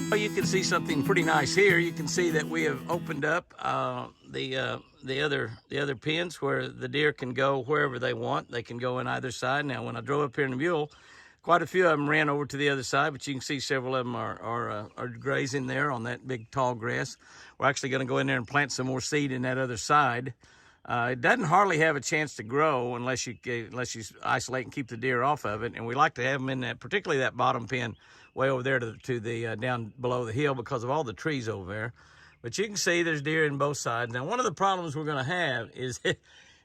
Well, you can see something pretty nice here. You can see that we have opened up the other pens where the deer can go wherever they want. They can go in either side. Now, when I drove up here in the mule, quite a few of them ran over to the other side, but you can see several of them are grazing there on that big tall grass. We're actually going to go in there and plant some more seed in that other side. It doesn't hardly have a chance to grow unless you isolate and keep the deer off of it. And we like to have them in that, particularly that bottom pen way over there to the down below the hill because of all the trees over there. But you can see there's deer in both sides. Now, one of the problems we're going to have is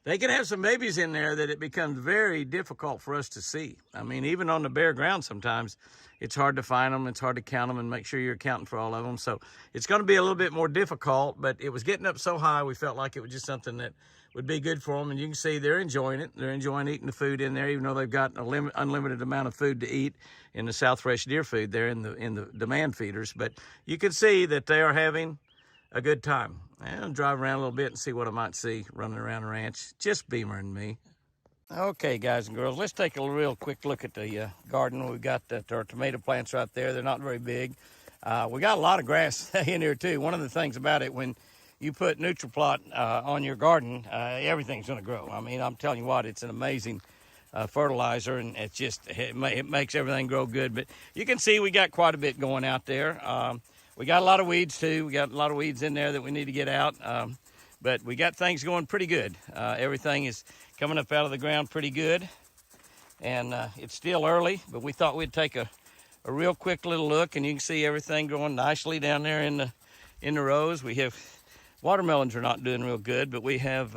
they can have some babies in there that it becomes very difficult for us to see. I mean, even on the bare ground sometimes, it's hard to find them. It's hard to count them and make sure you're accounting for all of them. So it's going to be a little bit more difficult, but it was getting up so high, we felt like it was just something that would be good for them. And you can see they're enjoying it. They're enjoying eating the food in there, even though they've got an unlimited amount of food to eat in the South Fresh Deer food there in the demand feeders. But you can see that they are having a good time. I'll drive around a little bit and see what I might see running around the ranch. Just Beamer and me. Okay, guys and girls, let's take a real quick look at the garden. We've got our tomato plants right there. They're not very big. We got a lot of grass in here too. One of the things about it, when you put NutriPlot on your garden, everything's going to grow. I mean, I'm telling you what, it's an amazing fertilizer, and it makes everything grow good. But you can see we got quite a bit going out there. We got a lot of weeds too. We got a lot of weeds in there that we need to get out. But we got things going pretty good. Everything is coming up out of the ground pretty good. And it's still early, but we thought we'd take a real quick little look, and you can see everything going nicely down there in the rows. We have watermelons are not doing real good, but we have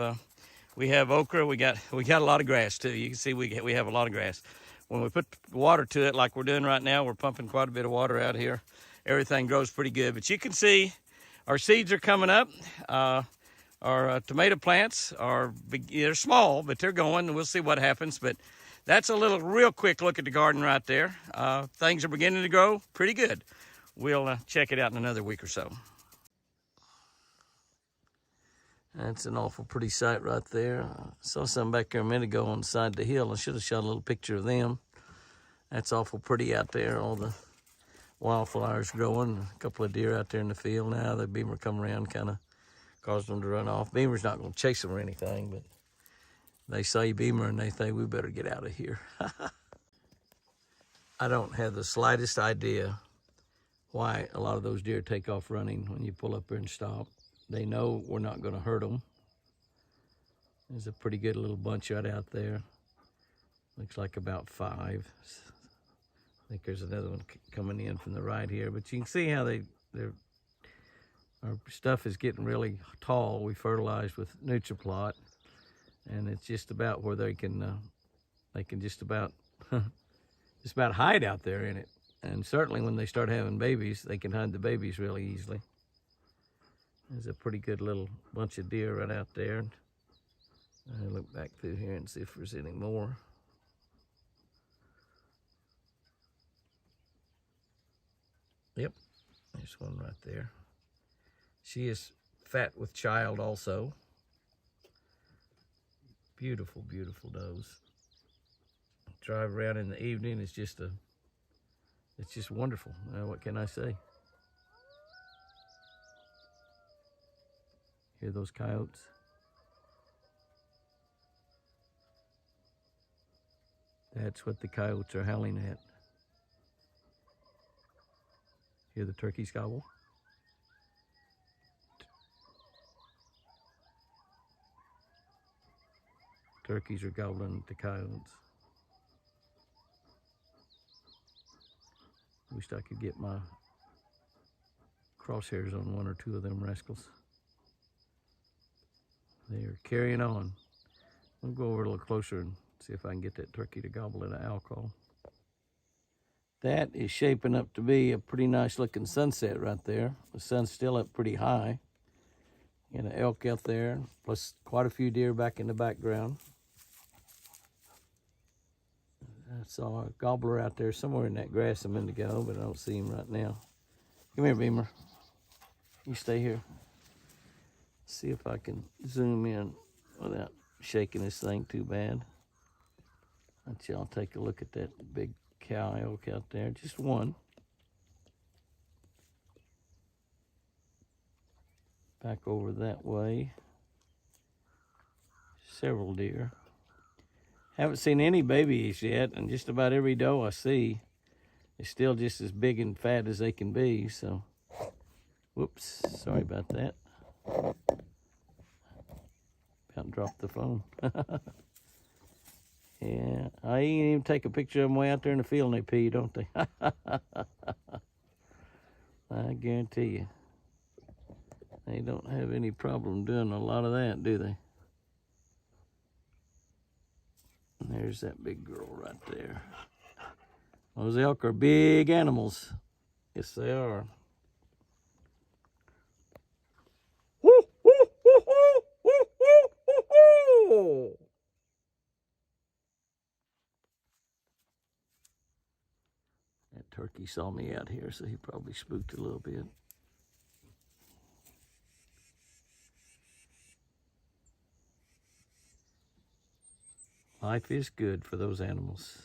okra. We got a lot of grass too. You can see we have a lot of grass. When we put water to it, like we're doing right now, we're pumping quite a bit of water out here. Everything grows pretty good. But you can see our seeds are coming up. Our tomato plants they're small, but they're going, and we'll see what happens. But that's a real quick look at the garden right there. Things are beginning to grow pretty good. We'll check it out in another week or so. That's an awful pretty sight right there. I saw some back there a minute ago on the side of the hill. I should have shot a little picture of them. That's awful pretty out there, all the wildflowers growing. A couple of deer out there in the field now. The Beamer come around, kind of caused them to run off. Beamer's not going to chase them or anything, but they say Beamer and they think we better get out of here. I don't have the slightest idea why a lot of those deer take off running when you pull up there and stop. They know we're not going to hurt them. There's a pretty good little bunch right out there. Looks like about 5. I think there's another one coming in from the right here, but you can see how our stuff is getting really tall. We fertilized with NutriPlot, and it's just about where they can just about hide out there in it. And certainly when they start having babies, they can hide the babies really easily. There's a pretty good little bunch of deer right out there. I'll look back through here and see if there's any more. Yep, there's one right there. She is fat with child also. Beautiful, beautiful does. Drive around in the evening, it's just wonderful. What can I say? Hear those coyotes? That's what the coyotes are howling at. Hear the turkeys gobble? Turkeys are gobbling at the coyotes. Wish I could get my crosshairs on one or two of them rascals. They're carrying on. I'll go over a little closer and see if I can get that turkey to gobble at an owl call. That is shaping up to be a pretty nice looking sunset right there. The sun's still up pretty high. Got an elk out there, plus quite a few deer back in the background. I saw a gobbler out there somewhere in that grass a minute ago, but I don't see him right now. Come here, Beamer. You stay here. See if I can zoom in without shaking this thing too bad. I'll take a look at that big cow elk out there. Just one. Back over that way. Several deer. Haven't seen any babies yet, and just about every doe I see is still just as big and fat as they can be, so. Whoops, sorry about that. About dropped the phone. Yeah, I ain't even take a picture of them way out there in the field and they pee, don't they? I guarantee you. They don't have any problem doing a lot of that, do they? And there's that big girl right there. Those elk are big animals. Yes, they are. That turkey saw me out here, so he probably spooked a little bit. Life is good for those animals.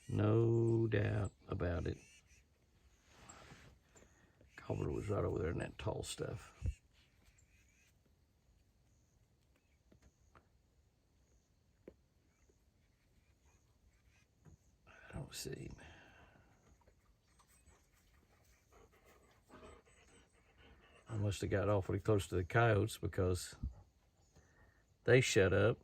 No doubt about it. Cobbler was right over there in that tall stuff. I don't see him. I must have got awfully close to the coyotes because they shut up.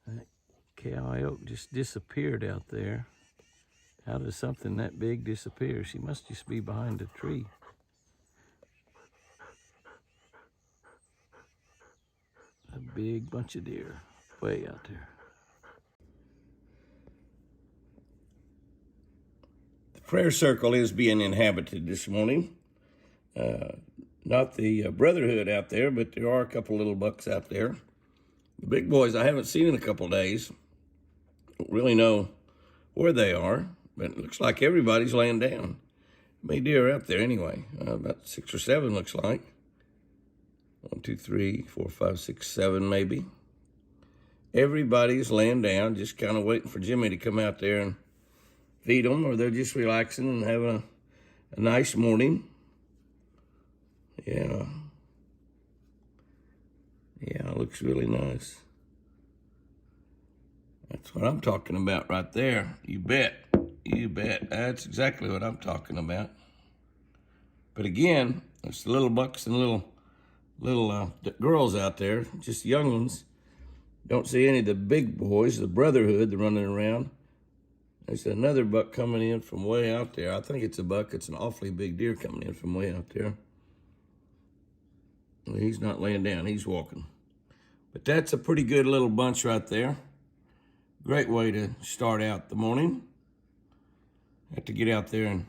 That cow elk just disappeared out there. How does something that big disappear? She must just be behind a tree. A big bunch of deer way out there. The prayer circle is being inhabited this morning. Not the brotherhood out there, but there are a couple little bucks out there. The big boys I haven't seen in a couple days. Don't really know where they are, but it looks like everybody's laying down. Many deer out there anyway. About 6 or 7 looks like. 1, 2, 3, 4, 5, 6, 7 maybe. Everybody's laying down, just kind of waiting for Jimmy to come out there and feed them, or they're just relaxing and having a nice morning. Yeah. Yeah, it looks really nice. That's what I'm talking about right there. You bet. You bet. That's exactly what I'm talking about. But again, there's the little bucks and little girls out there, just young ones. Don't see any of the big boys, the brotherhood, they're running around. There's another buck coming in from way out there. I think it's a buck. It's an awfully big deer coming in from way out there. Well, he's not laying down. He's walking. But that's a pretty good little bunch right there. Great way to start out the morning. Have to get out there and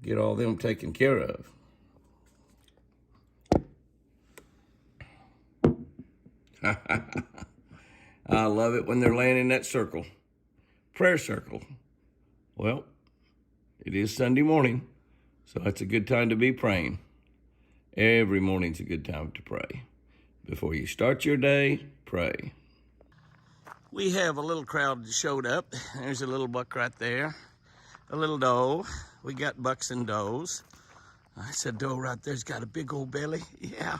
get all them taken care of. I love it when they're laying in that circle. Prayer circle. Well, it is Sunday morning, so it's a good time to be praying. Every morning's a good time to pray. Before you start your day, pray. We have a little crowd that showed up. There's a little buck right there. A little doe. We got bucks and does. I said doe right there's got a big old belly. Yeah.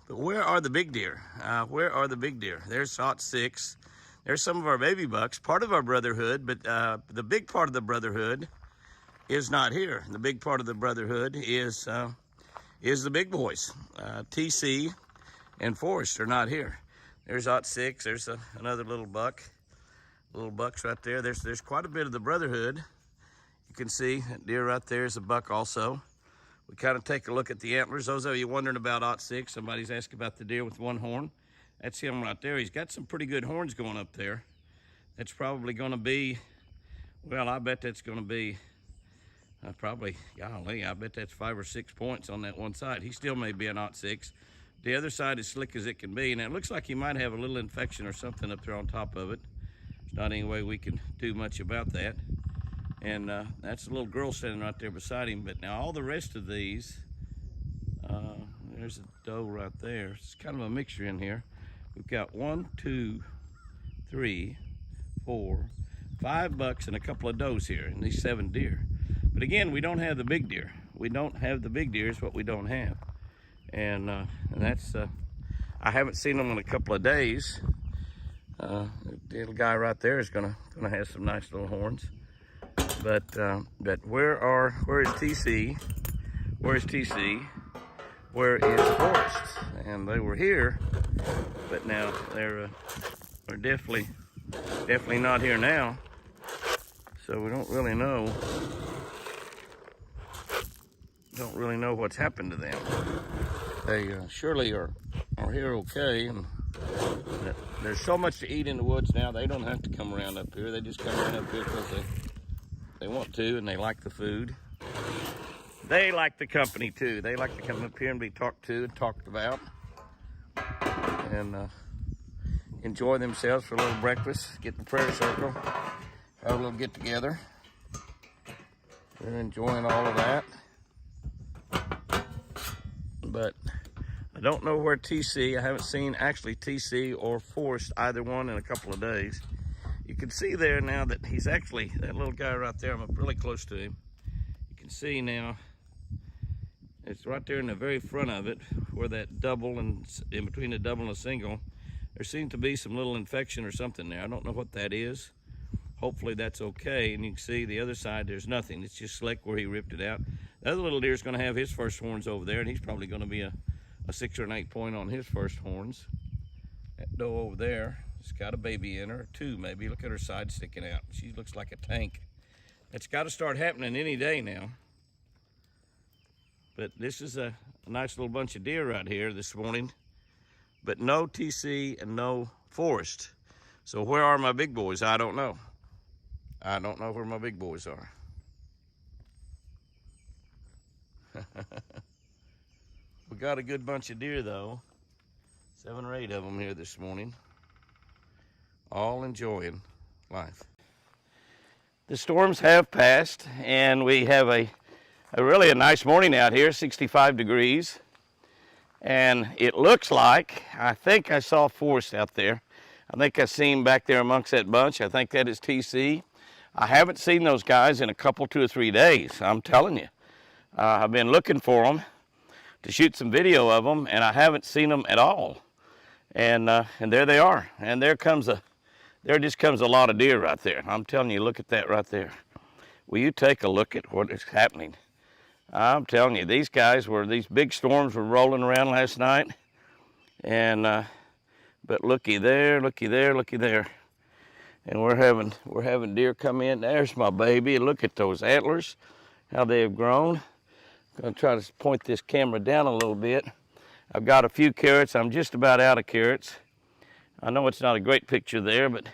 But where are the big deer? Where are the big deer? There's Hot 6. There's some of our baby bucks, part of our brotherhood, but the big part of the brotherhood is not here. The big part of the brotherhood is the big boys. TC and Forrest are not here. There's Hot 6. There's another little buck. Little bucks right there. There's quite a bit of the brotherhood. You can see that deer right there is a buck also. We kind of take a look at the antlers. Those of you wondering about Hot 6, somebody's asking about the deer with one horn. That's him right there. He's got some pretty good horns going up there. That's probably going to be, well, I bet that's going to be probably, golly, I bet that's 5 or 6 points on that one side. He still may be an Hot 6. The other side is slick as it can be. Now, it looks like he might have a little infection or something up there on top of it. There's not any way we can do much about that. And that's a little girl standing right there beside him. But now all the rest of these, there's a doe right there. It's kind of a mixture in here. We've got 1, 2, 3, 4, 5 bucks and a couple of does here, and these 7 deer. But again, we don't have the big deer. We don't have the big deer is what we don't have. And that's, I haven't seen them in a couple of days. The little guy right there is gonna have some nice little horns. But where is TC? Where is TC? Where is Forrest? And they were here, but now they're definitely not here now. So we don't really know. Don't really know what's happened to them. They surely are here okay, and there's so much to eat in the woods now. They don't have to come around up here. They just come around up here because they want to, and they like the food. They like the company too. They like to come up here and be talked to and talked about, and enjoy themselves for a little breakfast. Get in the prayer circle, have a little get together. They're enjoying all of that. But I don't know where TC, I haven't seen actually TC or Forrest, either one, in a couple of days. You can see there now that he's actually, that little guy right there, I'm up really close to him. You can see now, it's right there in the very front of it, where that double and in between the double and a single, there seems to be some little infection or something there. I don't know what that is. Hopefully that's okay. And you can see the other side, there's nothing. It's just slick where he ripped it out. The other little deer is going to have his first horns over there, and he's probably going to be a 6 or an 8 point on his first horns. That doe over there, it's got a baby in her, 2 maybe. Look at her side sticking out. She looks like a tank. It's got to start happening any day now. But this is a nice little bunch of deer right here this morning. But no TC and no Forrest. So where are my big boys? I don't know. I don't know where my big boys are. We got a good bunch of deer though. 7 or 8 of them here this morning. All enjoying life. The storms have passed, and we have a really nice morning out here, 65 degrees. And it looks like, I think I saw Forrest out there. I think I seen him back there amongst that bunch. I think that is TC. I haven't seen those guys in a couple, 2 or 3 days, I'm telling you. I've been looking for them to shoot some video of them, and I haven't seen them at all. And there they are. And there just comes a lot of deer right there. I'm telling you, look at that right there. Will you take a look at what is happening? I'm telling you, these big storms were rolling around last night. And, but looky there, looky there, looky there. And we're having deer come in. There's my baby. Look at those antlers, how they have grown. I'm gonna try to point this camera down a little bit. I've got a few carrots. I'm just about out of carrots. I know it's not a great picture there, but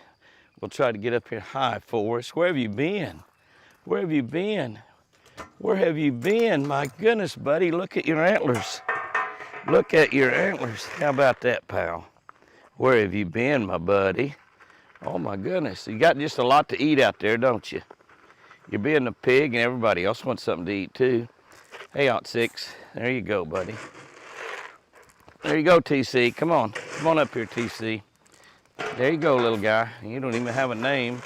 we'll try to get up here. Hi, Forrest. Where have you been? Where have you been? Where have you been? My goodness, buddy, look at your antlers. Look at your antlers. How about that, pal? Where have you been, my buddy? Oh my goodness, you got just a lot to eat out there, don't you? You're being a pig and everybody else wants something to eat too. Hey, Aunt 6, there you go, buddy. There you go, TC, come on up here, TC. There you go, little guy. You don't even have a name.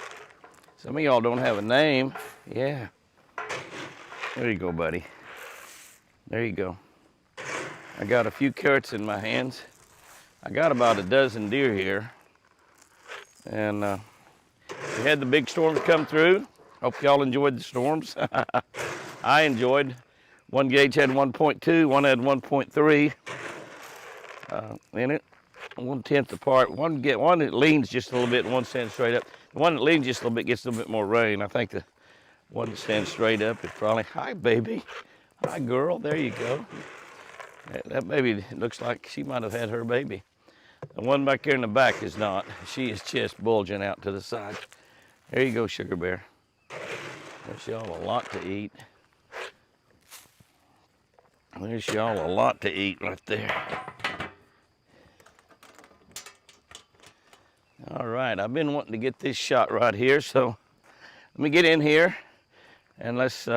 Some of y'all don't have a name. Yeah. There you go, buddy. There you go. I got a few carrots in my hands. I got about a dozen deer here. And we had the big storms come through. Hope y'all enjoyed the storms. I enjoyed. One gauge had 1.2, one had 1.3 in it, 1/10 apart. One that leans just a little bit and one stands straight up. The one that leans just a little bit gets a little bit more rain. I think the one that stands straight up is probably, hi baby, hi girl, there you go. That baby looks like she might have had her baby. The one back there in the back is not. She is just bulging out to the side. There you go, Sugar Bear. There's y'all a lot to eat. There's y'all a lot to eat right there. All right, I've been wanting to get this shot right here, so let me get in here and let's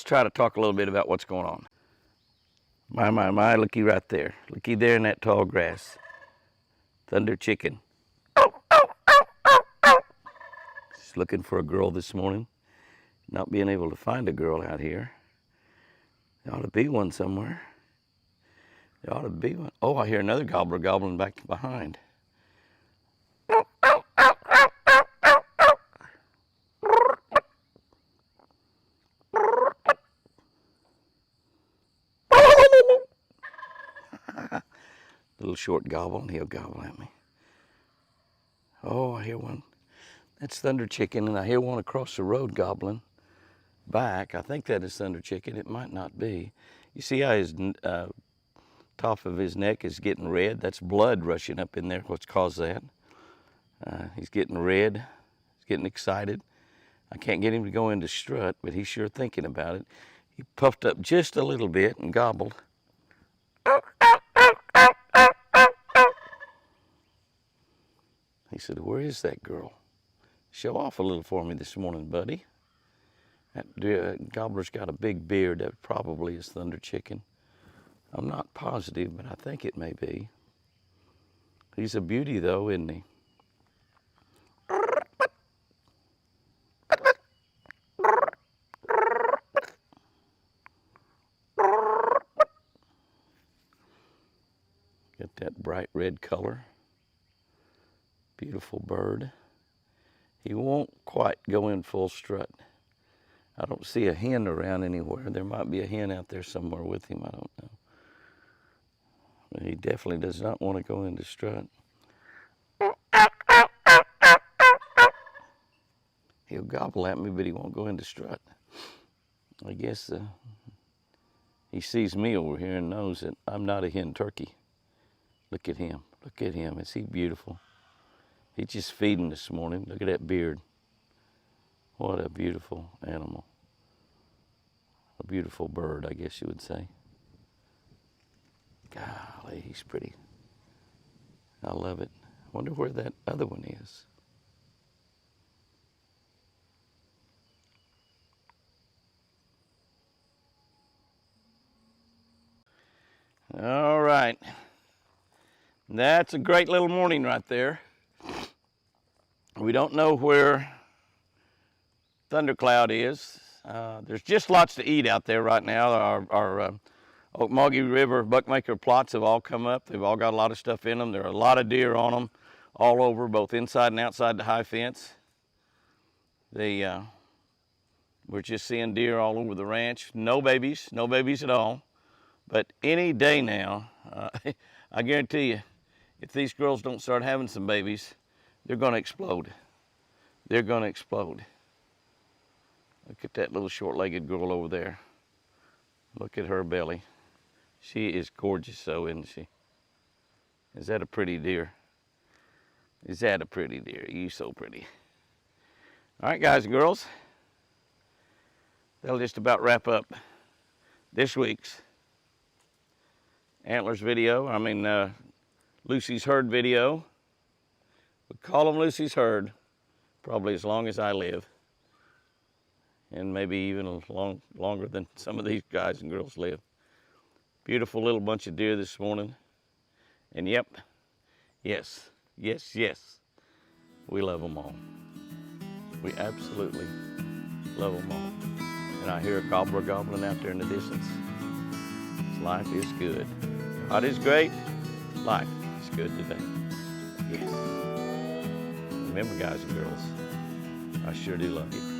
try to talk a little bit about what's going on. My, looky right there. Looky there in that tall grass. Thunder chicken. Oh, oh, oh, oh. Just looking for a girl this morning. Not being able to find a girl out here. There ought to be one somewhere. There ought to be one. Oh, I hear another gobbler gobbling back behind. Little short gobble, and he'll gobble at me. Oh, I hear one. That's Thunder Chicken, and I hear one across the road gobbling back. I think that is Thunder Chicken. It might not be. You see how his top of his neck is getting red? That's blood rushing up in there. What's caused that? He's getting red. He's getting excited. I can't get him to go into strut, but he's sure thinking about it. He puffed up just a little bit and gobbled. He said, "Where is that girl? Show off a little for me this morning, buddy." That gobbler's got a big beard. That probably is Thunder Chicken. I'm not positive, but I think it may be. He's a beauty, though, isn't he? Got that bright red color. Beautiful bird. He won't quite go in full strut. I don't see a hen around anywhere. There might be a hen out there somewhere with him. I don't know. But he definitely does not want to go into strut. He'll gobble at me, but he won't go into strut. I guess he sees me over here and knows that I'm not a hen turkey. Look at him. Look at him. Is he beautiful? He's just feeding this morning. Look at that beard. What a beautiful animal. A beautiful bird, I guess you would say. Golly, he's pretty. I love it. I wonder where that other one is. All right. That's a great little morning right there. We don't know where Thundercloud is. There's just lots to eat out there right now. Our Okmulgee River buckmaker plots have all come up. They've all got a lot of stuff in them. There are a lot of deer on them all over, both inside and outside the high fence. We're just seeing deer all over the ranch. No babies at all. But any day now, I guarantee you, if these girls don't start having some babies, they're going to explode. They're going to explode. Look at that little short-legged girl over there. Look at her belly. She is gorgeous, so isn't she? Is that a pretty deer? Is that a pretty deer? You so pretty. All right, guys and girls. That'll just about wrap up this week's antlers video. Lucy's herd video. We call them Lucy's herd probably as long as I live. And maybe even longer than some of these guys and girls live. Beautiful little bunch of deer this morning. And yep, yes, we love them all. We absolutely love them all. And I hear a gobbler gobbling out there in the distance. Life is good. God is great. Life is good today. Yes. Remember, guys and girls, I sure do love you.